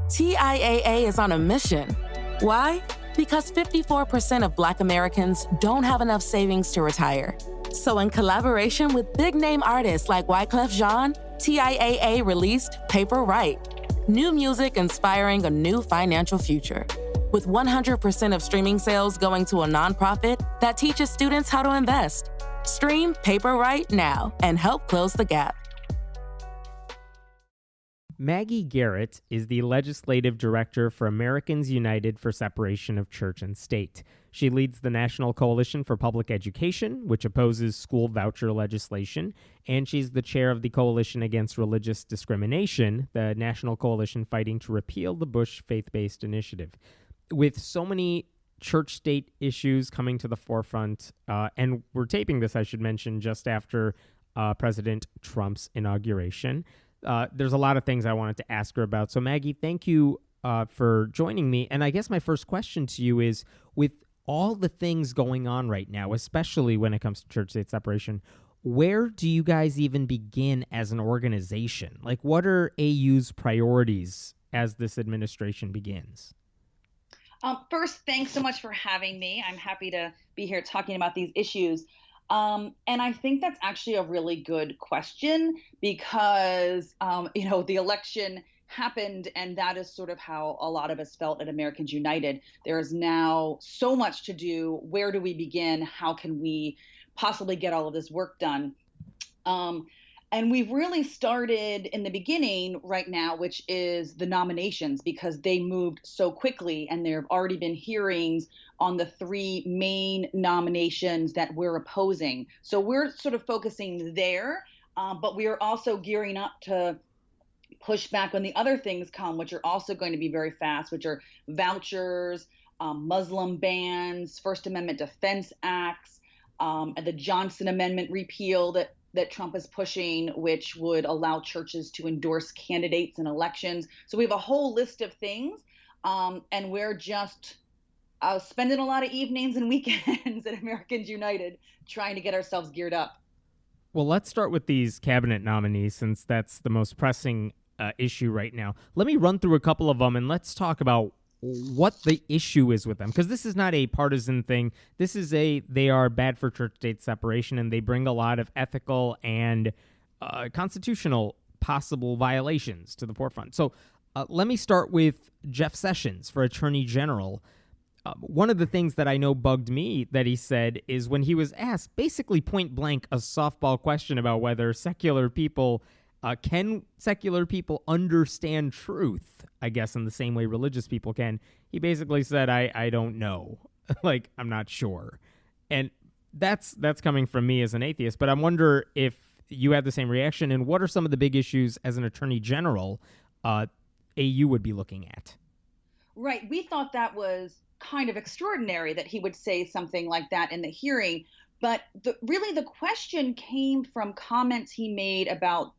TIAA is on a mission. Why? Because 54% of Black Americans don't have enough savings to retire. So in collaboration with big-name artists like Wyclef Jean, TIAA released Paper Right, new music inspiring a new financial future, with 100% of streaming sales going to a nonprofit that teaches students how to invest. Stream Paper Right now and help close the gap. Maggie Garrett is the Legislative Director for Americans United for Separation of Church and State. She leads the National Coalition for Public Education, which opposes school voucher legislation, and she's the chair of the Coalition Against Religious Discrimination, the national coalition fighting to repeal the Bush faith-based initiative. With so many church-state issues coming to the forefront, and we're taping this, I should mention, just after President Trump's inauguration, there's a lot of things I wanted to ask her about. So, Maggie, thank you for joining me. And I guess my first question to you is, with all the things going on right now, especially when it comes to church-state separation, where do you guys even begin as an organization? Like, what are AU's priorities as this administration begins? First, thanks so much for having me. I'm happy to be here talking about these issues. And I think that's actually a really good question because, the election happened, and that is sort of how a lot of us felt at Americans United. There is now so much to do. Where do we begin? How can we possibly get all of this work done? And we've really started in the beginning right now, which is the nominations, because they moved so quickly, and there have already been hearings on the three main nominations that we're opposing. So we're sort of focusing there, but we are also gearing up to push back when the other things come, which are also going to be very fast, which are vouchers, Muslim bans, First Amendment Defense Acts, and the Johnson Amendment repeal that Trump is pushing, which would allow churches to endorse candidates in elections. So we have a whole list of things, and we're just spending a lot of evenings and weekends at Americans United trying to get ourselves geared up. Well, let's start with these cabinet nominees, since that's the most pressing issue right now. Let me run through a couple of them, and let's talk about what the issue is with them, because this is not a partisan thing. This is they are bad for church-state separation, and they bring a lot of ethical and constitutional possible violations to the forefront. So let me start with Jeff Sessions for Attorney General. One of the things that I know bugged me that he said is when he was asked basically point blank a softball question about whether secular people can secular people understand truth, I guess, in the same way religious people can. He basically said, I don't know. Like, I'm not sure. And that's coming from me as an atheist. But I wonder if you had the same reaction, and what are some of the big issues as an attorney general AU would be looking at? Right. We thought that was kind of extraordinary that he would say something like that in the hearing. But really the question came from comments he made about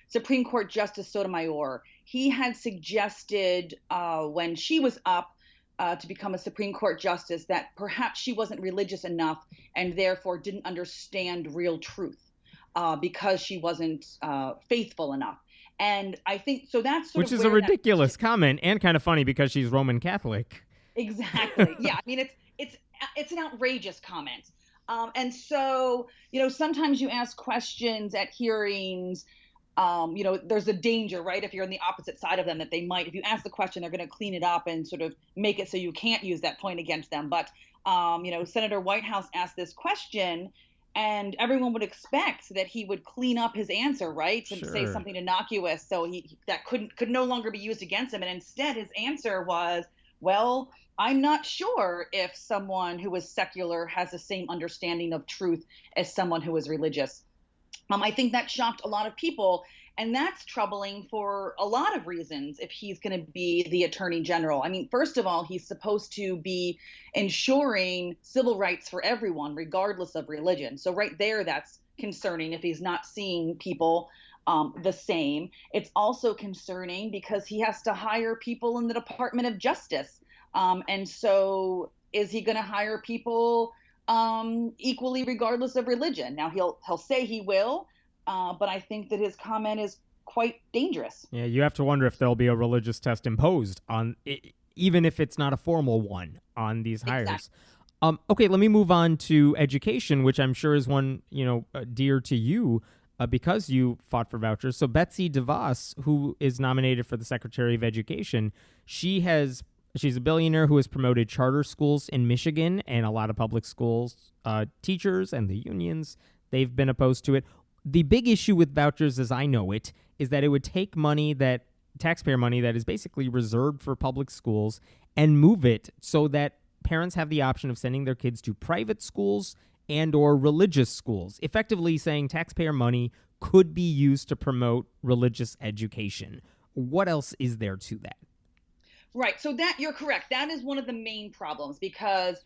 Supreme Court Justice Sotomayor. He had suggested when she was up to become a Supreme Court justice that perhaps she wasn't religious enough and therefore didn't understand real truth because she wasn't faithful enough. And I think so that's sort Which of is a ridiculous comment and kind of funny because she's Roman Catholic. Exactly. Yeah. I mean, it's an outrageous comment. And so, sometimes you ask questions at hearings, there's a danger, right? If you're on the opposite side of them, that they might, if you ask the question, they're going to clean it up and sort of make it so you can't use that point against them. But, Senator Whitehouse asked this question, and everyone would expect that he would clean up his answer, right? And say something innocuous, so that could no longer be used against him. And instead, his answer was, well, I'm not sure if someone who is secular has the same understanding of truth as someone who is religious. I think that shocked a lot of people, and that's troubling for a lot of reasons if he's going to be the attorney general. I mean, first of all, he's supposed to be ensuring civil rights for everyone, regardless of religion. So right there, that's concerning if he's not seeing people the same. It's also concerning because he has to hire people in the Department of Justice. And so is he going to hire people equally regardless of religion? Now, he'll say he will, but I think that his comment is quite dangerous. Yeah, you have to wonder if there'll be a religious test imposed on, even if it's not a formal one, on these hires. Exactly. Okay, let me move on to education, which I'm sure is one, dear to you because you fought for vouchers. So Betsy DeVos, who is nominated for the Secretary of Education, she's a billionaire who has promoted charter schools in Michigan, and a lot of public schools teachers and the unions, they've been opposed to it. The big issue with vouchers, as I know it, is that it would take taxpayer money that is basically reserved for public schools and move it so that parents have the option of sending their kids to private schools and or religious schools, effectively saying taxpayer money could be used to promote religious education. What else is there to that? Right. So that you're correct. That is one of the main problems, because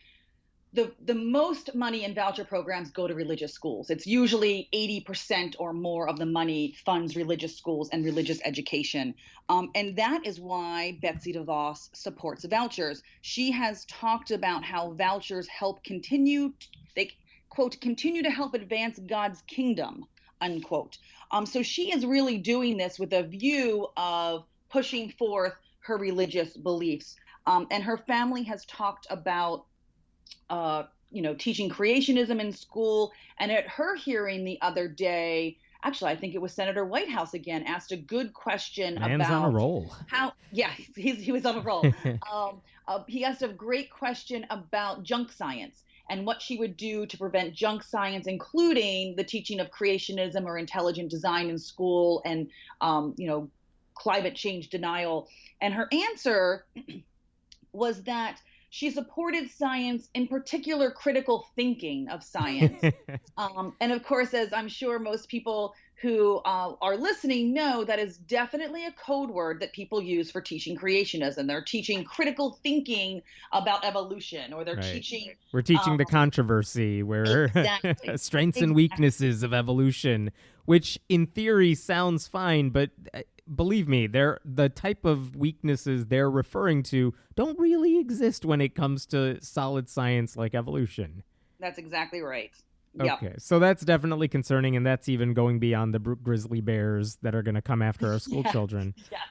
the most money in voucher programs go to religious schools. It's usually 80% or more of the money funds religious schools and religious education. And that is why Betsy DeVos supports vouchers. She has talked about how vouchers help continue to help advance God's kingdom, unquote. So she is really doing this with a view of pushing forth her religious beliefs. And her family has talked about teaching creationism in school. And at her hearing the other day, actually, I think it was Senator Whitehouse again, asked a good question Man's about on a roll. He was on a roll. He asked a great question about junk science and what she would do to prevent junk science, including the teaching of creationism or intelligent design in school and, climate change denial. And her answer was that she supported science, in particular critical thinking of science. And of course, as I'm sure most people who are listening know, that is definitely a code word that people use for teaching creationism. They're teaching critical thinking about evolution, or they're teaching... We're teaching the controversy, where exactly. strengths and weaknesses of evolution, which in theory sounds fine, but... believe me, the type of weaknesses they're referring to don't really exist when it comes to solid science like evolution. That's exactly right. Okay, yep. So that's definitely concerning, and that's even going beyond the grizzly bears that are going to come after our school children. Yes.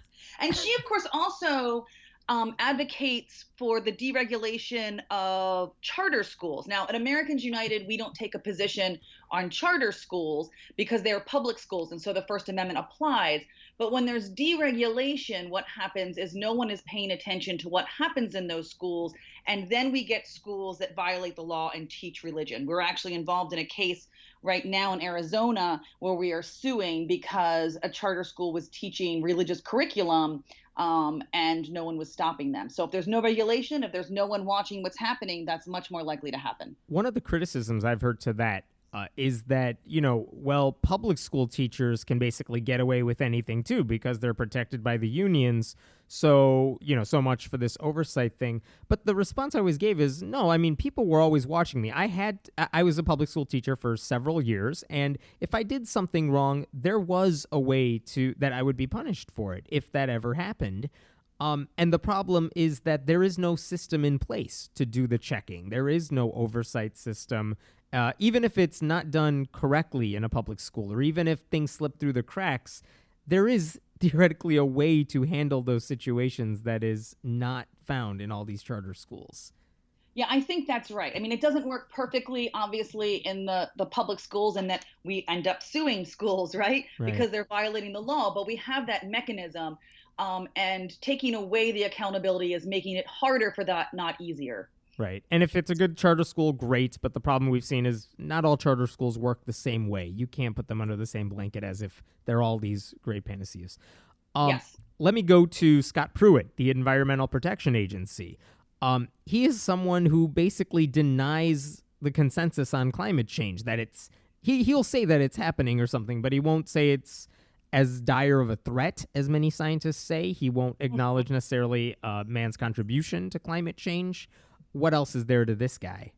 And she, of course, also advocates for the deregulation of charter schools. Now, at Americans United, we don't take a position on charter schools because they're public schools, and so the First Amendment applies. But when there's deregulation, what happens is no one is paying attention to what happens in those schools, and then we get schools that violate the law and teach religion. We're actually involved in a case right now in Arizona where we are suing because a charter school was teaching religious curriculum and no one was stopping them. So if there's no regulation, if there's no one watching what's happening, that's much more likely to happen. One of the criticisms I've heard to that is that, public school teachers can basically get away with anything too because they're protected by the unions. So, so much for this oversight thing. But the response I always gave is, no, people were always watching me. I was a public school teacher for several years, and if I did something wrong, there was a way that I would be punished for it if that ever happened. And the problem is that there is no system in place to do the checking. There is no oversight system. Even if it's not done correctly in a public school, or even if things slip through the cracks, there is theoretically a way to handle those situations that is not found in all these charter schools. Yeah, I think that's right. It doesn't work perfectly, obviously, in the public schools, and that we end up suing schools, right? Because they're violating the law. But we have that mechanism, and taking away the accountability is making it harder for that, not easier. Right. And if it's a good charter school, great. But the problem we've seen is not all charter schools work the same way. You can't put them under the same blanket as if they're all these great panaceas. Yes. Let me go to Scott Pruitt, the Environmental Protection Agency. He is someone who basically denies the consensus on climate change, that he'll say that it's happening or something, but he won't say it's as dire of a threat as many scientists say. He won't acknowledge necessarily man's contribution to climate change. What else is there to this guy?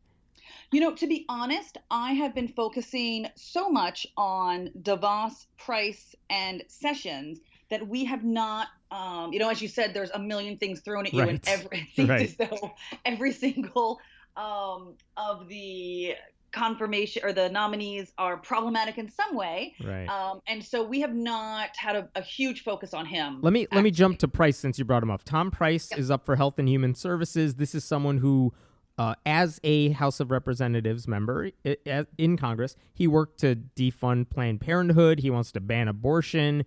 To be honest, I have been focusing so much on DeVos, Price, and Sessions that we have not, as you said, there's a million things thrown at you, and every single of the confirmation or the nominees are problematic in some way. Right. And so we have not had a huge focus on him. Let me jump to Price since you brought him up. Tom Price is up for Health and Human Services. This is someone who, as a House of Representatives member in Congress, he worked to defund Planned Parenthood. He wants to ban abortion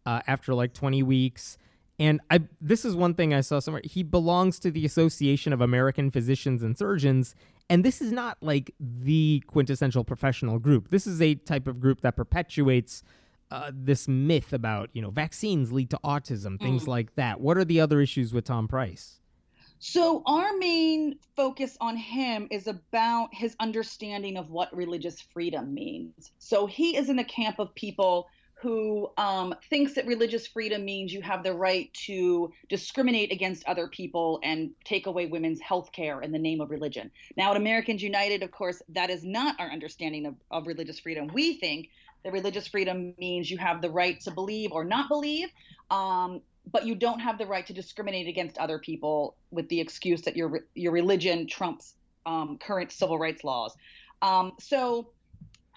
after like 20 weeks. And this is one thing I saw somewhere. He belongs to the Association of American Physicians and Surgeons, and this is not like the quintessential professional group. This is a type of group that perpetuates this myth about, vaccines lead to autism, things like that. What are the other issues with Tom Price? So our main focus on him is about his understanding of what religious freedom means. So he is in the camp of people who thinks that religious freedom means you have the right to discriminate against other people and take away women's health care in the name of religion. Now, at Americans United, of course, that is not our understanding of religious freedom. We think that religious freedom means you have the right to believe or not believe, but you don't have the right to discriminate against other people with the excuse that your religion trumps current civil rights laws. So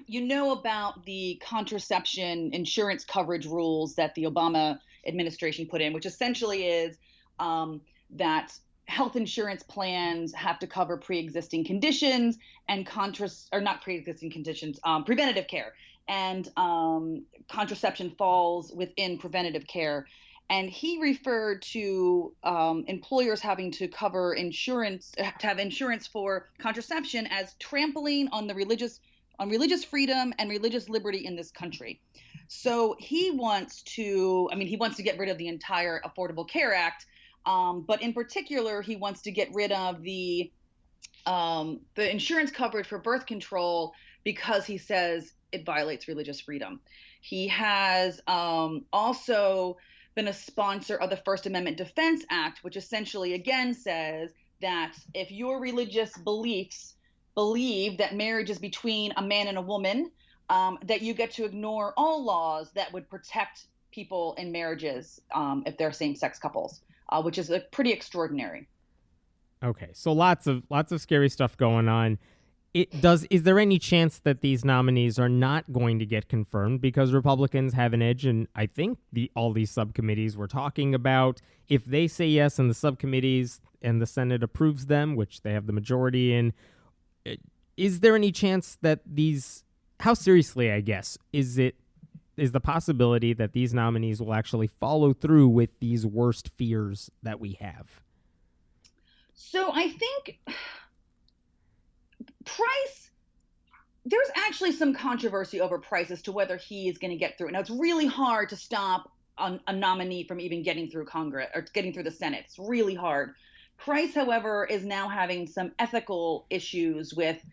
about the contraception insurance coverage rules that the Obama administration put in, which essentially is that health insurance plans have to cover pre-existing conditions and not pre-existing conditions, preventative care. And contraception falls within preventative care. And he referred to employers having to have insurance for contraception as trampling on religious freedom and religious liberty in this country. So he wants to get rid of the entire Affordable Care Act, but in particular, he wants to get rid of the insurance coverage for birth control because he says it violates religious freedom. He has also been a sponsor of the First Amendment Defense Act, which essentially again says that if your religious beliefs believe that marriage is between a man and a woman, that you get to ignore all laws that would protect people in marriages if they're same-sex couples, which is pretty extraordinary. Okay, so lots of scary stuff going on. Is there any chance that these nominees are not going to get confirmed because Republicans have an edge? And I think all these subcommittees we're talking about, if they say yes in the subcommittees and the Senate approves them, which they have the majority in, is there any chance that how seriously, I guess, is the possibility that these nominees will actually follow through with these worst fears that we have? So I think Price, there's actually some controversy over Price as to whether he is going to get through. Now, it's really hard to stop a nominee from even getting through Congress or getting through the Senate. It's really hard. Price, however, is now having some ethical issues with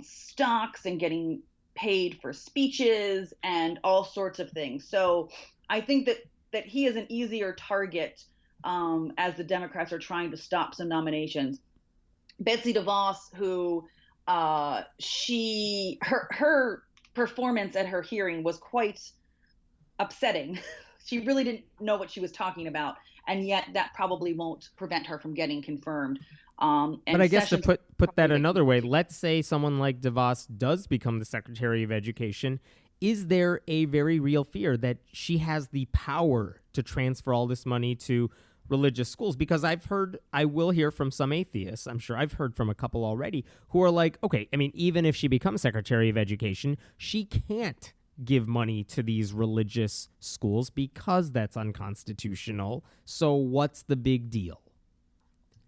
stocks and getting paid for speeches and all sorts of things. So I think that he is an easier target as the Democrats are trying to stop some nominations. Betsy DeVos, who her performance at her hearing was quite upsetting. She really didn't know what she was talking about. And yet that probably won't prevent her from getting confirmed. But I guess to put that another way, let's say someone like DeVos does become the Secretary of Education. Is there a very real fear that she has the power to transfer all this money to religious schools? Because I will hear from some atheists, I'm sure I've heard from a couple already, who are like, okay, even if she becomes Secretary of Education, she can't give money to these religious schools because that's unconstitutional. So what's the big deal?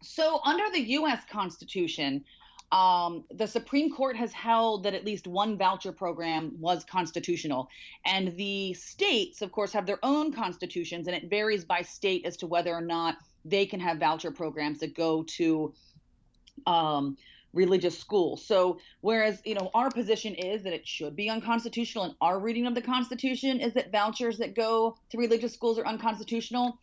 So under the U.S. Constitution, the Supreme Court has held that at least one voucher program was constitutional. And the states, of course, have their own constitutions, and it varies by state as to whether or not they can have voucher programs that go to religious schools. So whereas, our position is that it should be unconstitutional, and our reading of the Constitution is that vouchers that go to religious schools are unconstitutional.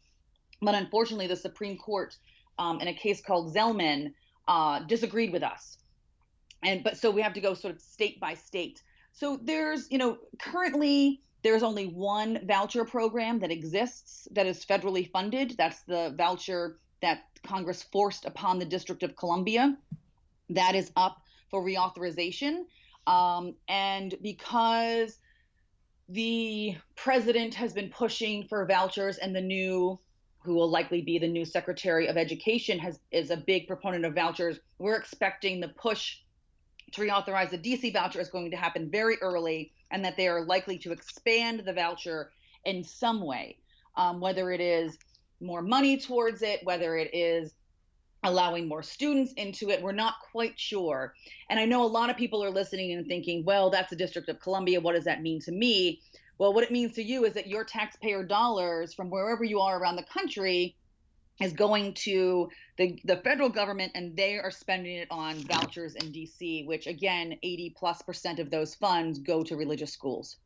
But unfortunately, the Supreme Court, in a case called Zellman, disagreed with us. So we have to go sort of state by state. So there's, currently there's only one voucher program that exists that is federally funded. That's the voucher that Congress forced upon the District of Columbia. That is up for reauthorization. And because the president has been pushing for vouchers, and the new, who will likely be the new Secretary of Education, is a big proponent of vouchers, we're expecting the push to reauthorize the DC voucher is going to happen very early, and that they are likely to expand the voucher in some way, whether it is more money towards it, whether it is allowing more students into it. We're not quite sure. And I know a lot of people are listening and thinking, well, that's the District of Columbia. What does that mean to me? Well, what it means to you is that your taxpayer dollars from wherever you are around the country is going to the federal government, and they are spending it on vouchers in DC, which again, 80+% of those funds go to religious schools.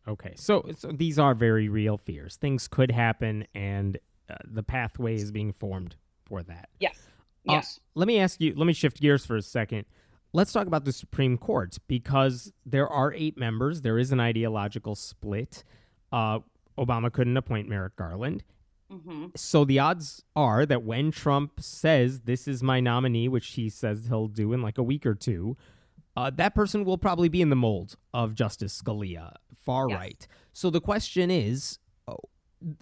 Okay, so these are very real fears. Things could happen, and the pathway is being formed for that. Yes. Yes. Let me shift gears for a second. Let's talk about the Supreme Court, because there are 8 members. There is an ideological split. Obama couldn't appoint Merrick Garland. Mm-hmm. So the odds are that when Trump says, this is my nominee, which he says he'll do in like a week or two, that person will probably be in the mold of Justice Scalia, far right. So the question is,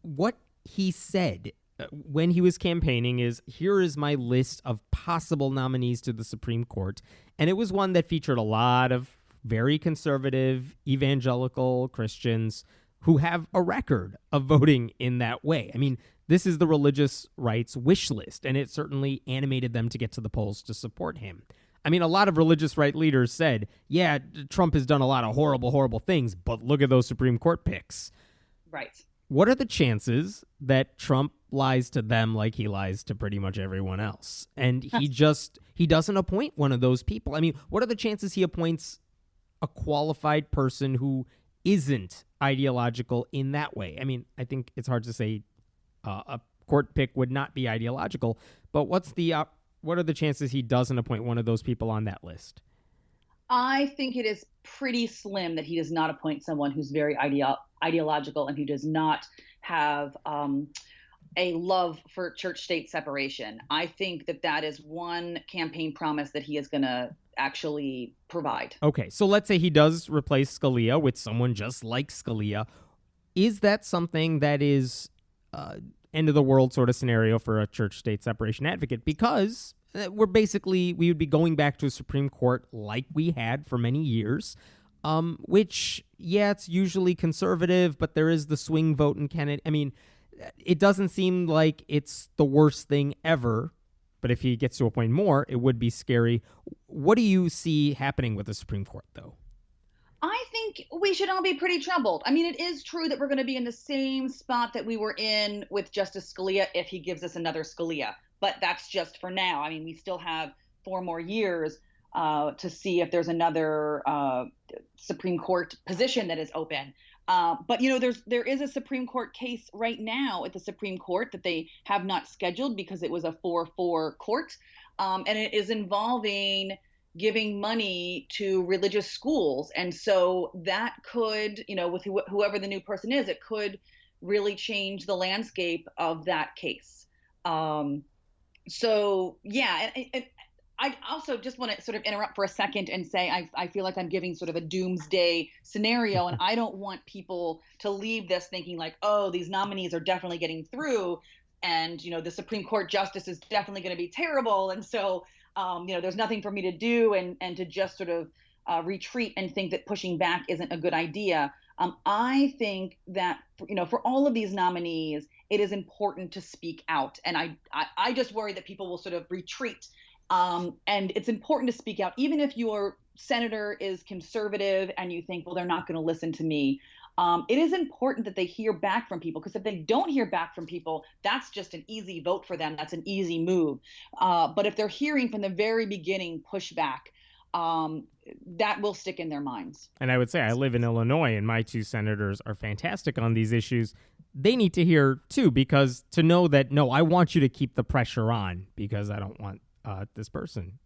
what he said when he was campaigning is, here is my list of possible nominees to the Supreme Court. And it was one that featured a lot of very conservative, evangelical Christians who have a record of voting in that way. I mean, this is the religious rights wish list, and it certainly animated them to get to the polls to support him. I mean, a lot of religious right leaders said, yeah, Trump has done a lot of horrible, horrible things, but look at those Supreme Court picks. Right. What are the chances that Trump lies to them like he lies to pretty much everyone else? And he doesn't appoint one of those people. I mean, what are the chances he appoints a qualified person who isn't ideological in that way? I mean, I think it's hard to say a court pick would not be ideological, but what are the chances he doesn't appoint one of those people on that list? I think it is pretty slim that he does not appoint someone who's very ideological and who does not have a love for church-state separation. I think that is one campaign promise that he is going to actually provide. Okay, so let's say he does replace Scalia with someone just like Scalia. Is that something that is end of the world sort of scenario for a church-state separation advocate? Because we would be going back to a Supreme Court like we had for many years, which, yeah, it's usually conservative, but there is the swing vote in Canada. I mean, it doesn't seem like it's the worst thing ever, but if he gets to appoint more, it would be scary. What do you see happening with the Supreme Court, though? I think we should all be pretty troubled. I mean, it is true that we're going to be in the same spot that we were in with Justice Scalia if he gives us another Scalia. But that's just for now. I mean, we still have 4 more years to see if there's another Supreme Court position that is open. But, you know, there is a Supreme Court case right now at the Supreme Court that they have not scheduled because it was a 4-4 court. And it is involving giving money to religious schools. And so that could, you know, with whoever the new person is, it could really change the landscape of that case. So, yeah, and I also just want to sort of interrupt for a second and say I feel like I'm giving sort of a doomsday scenario, and I don't want people to leave this thinking like, oh, these nominees are definitely getting through, and, you know, the Supreme Court justice is definitely going to be terrible, and so, you know, there's nothing for me to do, and to just sort of retreat and think that pushing back isn't a good idea. I think that, you know, for all of these nominees, it is important to speak out, and I just worry that people will sort of retreat. And it's important to speak out, even if your senator is conservative and you think, well, they're not going to listen to me. It is important that they hear back from people, because if they don't hear back from people, that's just an easy vote for them. That's an easy move. But if they're hearing from the very beginning pushback, that will stick in their minds. And I would say I live in Illinois, and my 2 senators are fantastic on these issues. They need to hear, too, because to know that, no, I want you to keep the pressure on because I don't want this person.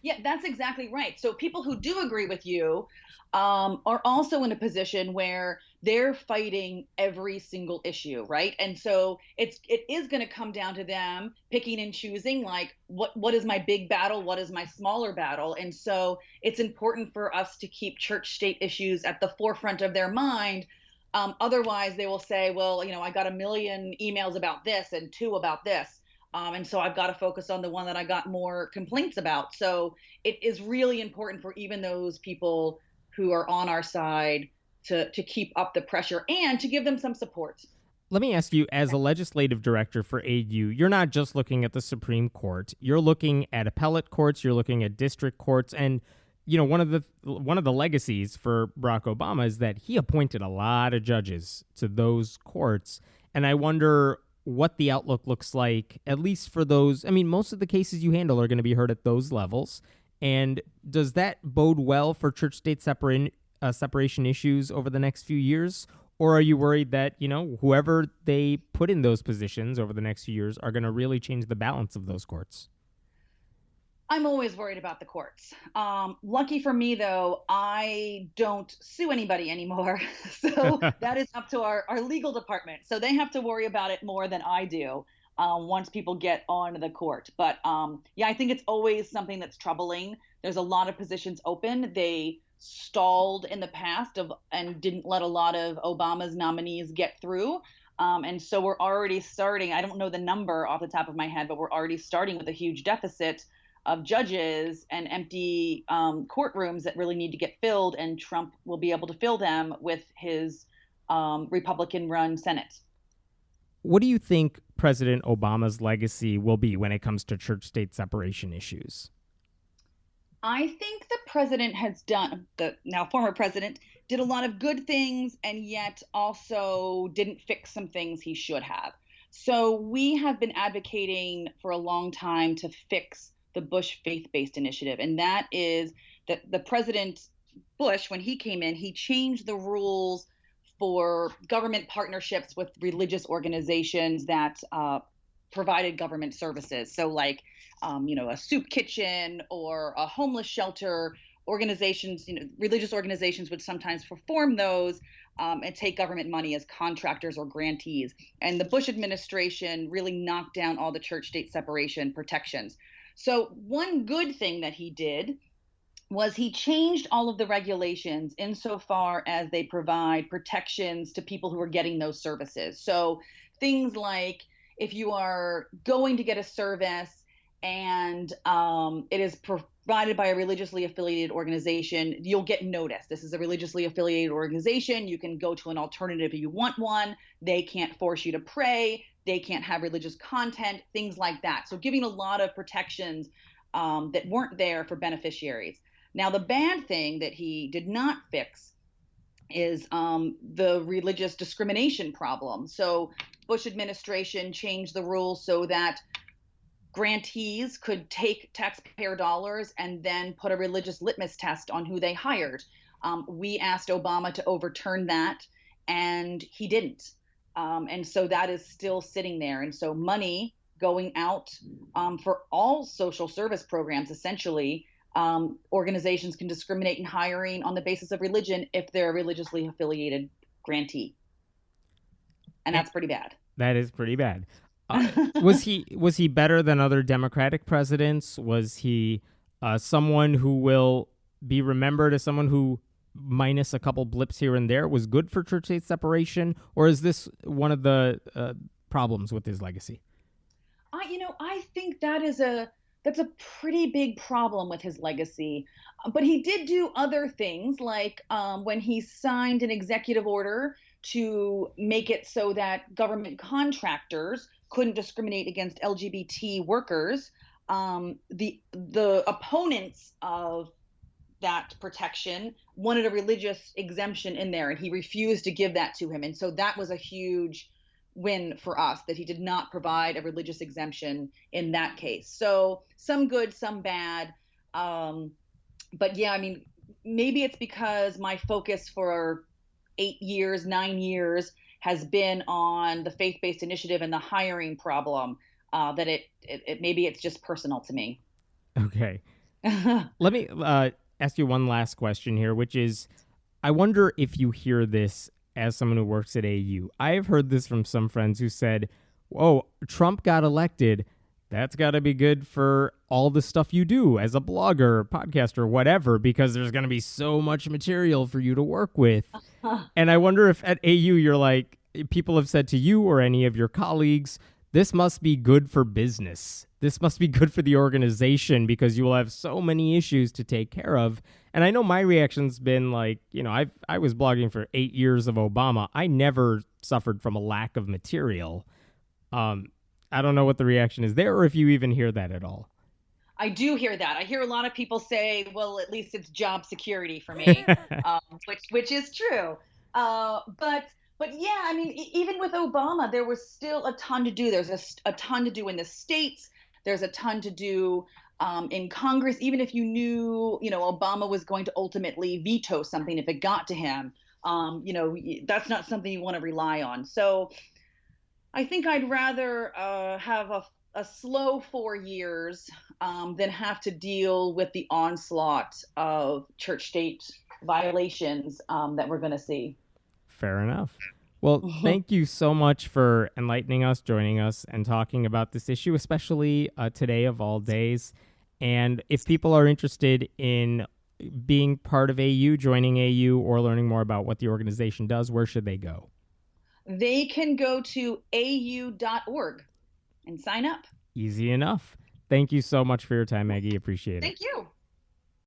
Yeah, that's exactly right. So people who do agree with you are also in a position where they're fighting every single issue, right? And so it is going to come down to them picking and choosing, like what is my big battle, what is my smaller battle, and so it's important for us to keep church state issues at the forefront of their mind. Otherwise, they will say, well, I got a million emails about this and two about this. And so I've got to focus on the one that I got more complaints about. So it is really important for even those people who are on our side to keep up the pressure and to give them some support. Let me ask you, as a legislative director for AU, you're not just looking at the Supreme Court. You're looking at appellate courts. You're looking at district courts, and one of the legacies for Barack Obama is that he appointed a lot of judges to those courts, and I wonder what the outlook looks like, at least for those. I mean, most of the cases you handle are going to be heard at those levels, and does that bode well for church-state separation issues over the next few years? Or are you worried that, whoever they put in those positions over the next few years are going to really change the balance of those courts? I'm always worried about the courts. Lucky for me, though, I don't sue anybody anymore. So that is up to our legal department. So they have to worry about it more than I do once people get on the court. But yeah, I think it's always something that's troubling. There's a lot of positions open. They stalled in the past and didn't let a lot of Obama's nominees get through. And so we're already starting. I don't know the number off the top of my head, but we're already starting with a huge deficit of judges and empty courtrooms that really need to get filled. And Trump will be able to fill them with his Republican-run Senate. What do you think President Obama's legacy will be when it comes to church-state separation issues? I think the president has done, the now former president, did a lot of good things and yet also didn't fix some things he should have. So we have been advocating for a long time to fix the Bush faith-based initiative. And that is that the President Bush, when he came in, he changed the rules for government partnerships with religious organizations that provided government services. So like, a soup kitchen or a homeless shelter, organizations, religious organizations would sometimes perform those and take government money as contractors or grantees. And the Bush administration really knocked down all the church-state separation protections. So one good thing that he did was he changed all of the regulations insofar as they provide protections to people who are getting those services. So things like if you are going to get a service and it is provided by a religiously affiliated organization, you'll get notice. This is a religiously affiliated organization. You can go to an alternative if you want one. They can't force you to pray. They can't have religious content, things like that. So giving a lot of protections that weren't there for beneficiaries. Now, the bad thing that he did not fix is the religious discrimination problem. So Bush administration changed the rules so that grantees could take taxpayer dollars and then put a religious litmus test on who they hired. We asked Obama to overturn that, and he didn't. And so that is still sitting there. And so money going out for all social service programs, essentially, organizations can discriminate in hiring on the basis of religion if they're a religiously affiliated grantee. And that's pretty bad. That is pretty bad. Was he better than other Democratic presidents? Was he someone who will be remembered as someone who, minus a couple blips here and there, was good for church-state separation? Or is this one of the problems with his legacy? I think that's a pretty big problem with his legacy. But he did do other things, like when he signed an executive order to make it so that government contractors couldn't discriminate against LGBT workers. The opponents of that protection wanted a religious exemption in there, and he refused to give that to him. And so that was a huge win for us, that he did not provide a religious exemption in that case. So some good, some bad. But yeah, maybe it's because my focus for 9 years has been on the faith-based initiative and the hiring problem, that it maybe it's just personal to me. Okay. Let me ask you one last question here, which is, I wonder if you hear this as someone who works at AU. I have heard this from some friends who said, "Whoa, Trump got elected. That's got to be good for all the stuff you do as a blogger, podcaster, whatever, because there's going to be so much material for you to work with." And I wonder if at AU you're like, people have said to you or any of your colleagues, this must be good for business. This must be good for the organization because you will have so many issues to take care of. And I know my reaction's been like, I was blogging for 8 years of Obama. I never suffered from a lack of material. I don't know what the reaction is there or if you even hear that at all. I do hear that. I hear a lot of people say, well, at least it's job security for me, which is true. But yeah, I mean, even with Obama, there was still a ton to do. There's a ton to do in the states. There's a ton to do in Congress. Even if you knew, Obama was going to ultimately veto something if it got to him, that's not something you want to rely on. So I think I'd rather have a slow 4 years than have to deal with the onslaught of church state violations that we're going to see. Fair enough. Well, thank you so much for enlightening us, joining us, and talking about this issue, especially today of all days. And if people are interested in being part of AU, joining AU, or learning more about what the organization does, where should they go? They can go to au.org and sign up. Easy enough. Thank you so much for your time, Maggie. Appreciate it. Thank you.